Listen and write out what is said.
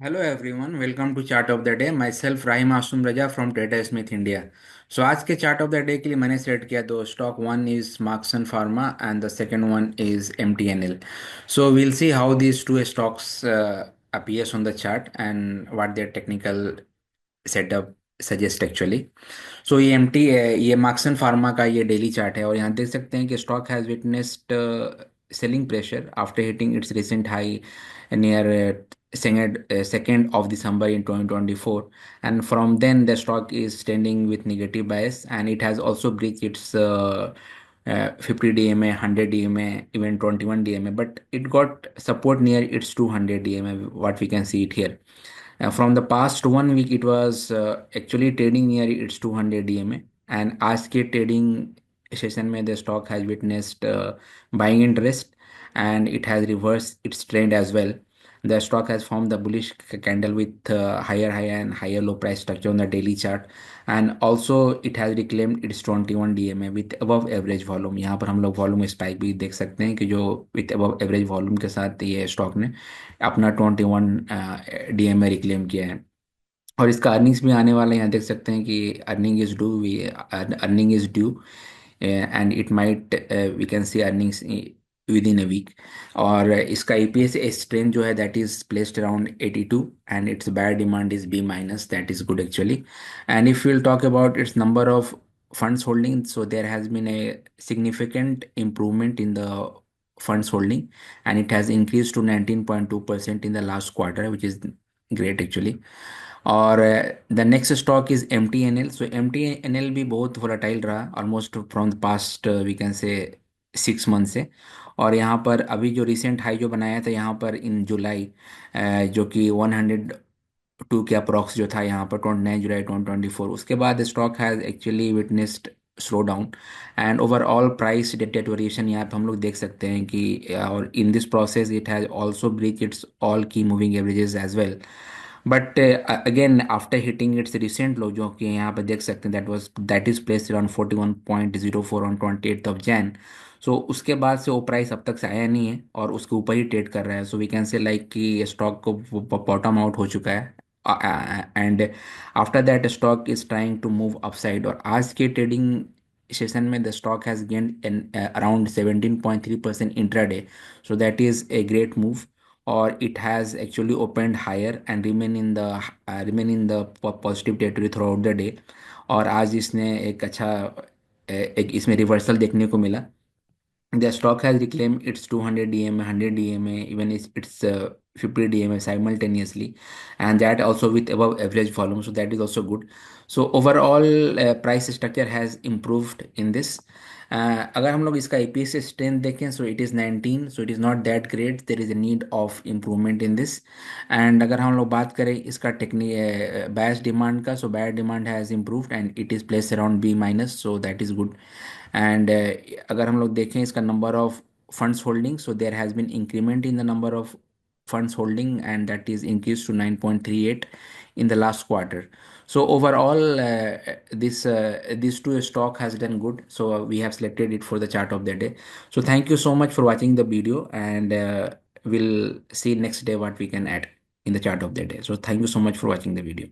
Hello everyone, welcome to chart of the day. Myself Rahim Asum Raza from trader Smith India. So आज के chart of the day के लिए मैंने select किया दो stock. One is Marksans Pharma and the second one is MTNL. So we'll see how these two stocks appears on the chart and what their technical setup suggest actually. सो ये Marksans pharma का ये daily chart है और यहाँ देख सकते हैं कि stock has witnessed selling pressure after hitting its recent high near second of December in 2024, and from then the stock is standing with negative bias, and it has also breached its 50 DMA, 100 DMA, even 21 DMA, but it got support near its 200 DMA, what we can see it here. From the past 1 week, it was actually trading near its 200 DMA, and आज के trading session में the stock has witnessed buying interest, and it has reversed its trend as well. The stock has formed the bullish candle with higher high and higher low price structure on the daily chart, and also it has reclaimed its 21 DMA with above average volume. यहाँ पर हम लोग volume spike भी देख सकते हैं कि जो विथ above एवरेज वॉल्यूम के साथ ये स्टॉक ने अपना 21 DMA रिक्लेम किया है। और इसका अर्निंग्स भी आने वाला है, यहाँ देख सकते हैं कि earning is due and it might we can see earnings within a week. और इसका ईपीएस स्ट्रेंथ जो है that is placed around 82, and its bad demand is be minus, that is good actually. And if will talk about its number of funds holding, so there has been a significant improvement in the funds holding, and it has increased to 19.2% in the last quarter, which is great actually. और the next stock is MTNL। So MTNL भी बहुत volatile रहा almost from the past we can say 6 month से। और यहाँ पर अभी जो रिसेंट हाई जो बनाया था यहाँ पर इन जुलाई, जो कि 102 के अप्रॉक्स जो था यहाँ पर 29 जुलाई 2024, उसके बाद stock has actually witnessed slow down and overall price deterioration यहाँ पे हम लोग देख सकते हैं कि और in this process it has also breach its all key moving averages as well. But again after hitting its recent low, जो कि यहाँ पे देख सकते हैं that is placed around 41.04 on 28 Jan। So उसके बाद से वो प्राइस अब तक से आया नहीं है और उसके ऊपर ही ट्रेड कर रहा है। So we can say like कि स्टॉक को बॉटम आउट हो चुका है, and after that stock is trying to move upside. और आज के ट्रेडिंग सेशन में the stock has gained around 17.3% intraday, so that is a great move. or it has actually opened higher and remain in the positive territory throughout the day। और आज इसने एक अच्छा एक इसमें रिवर्सल देखने को मिला। The stock has reclaimed its 200 DMA, 100 DMA, even its 50 DMA simultaneously, and that also with above average volume. So that is also good. So overall, price structure has improved in this. अगर हम लोग इसका APS strength देखें, so it is 19, so it is not that great. There is a need of improvement in this. And अगर हम लोग बात करें इसका टेक्निक bias demand का, so bias demand has improved and it is placed around B minus, so that is good। And अगर हम लोग देखें इसका number of funds holding, so there has been increment in the number of funds holding, and that is increased to 9.38 in the last quarter. So overall, these two stock has done good, so we have selected it for the chart of the day. So thank you so much for watching the video, and we'll see next day what we can add in the chart of the day. So thank you so much for watching the video.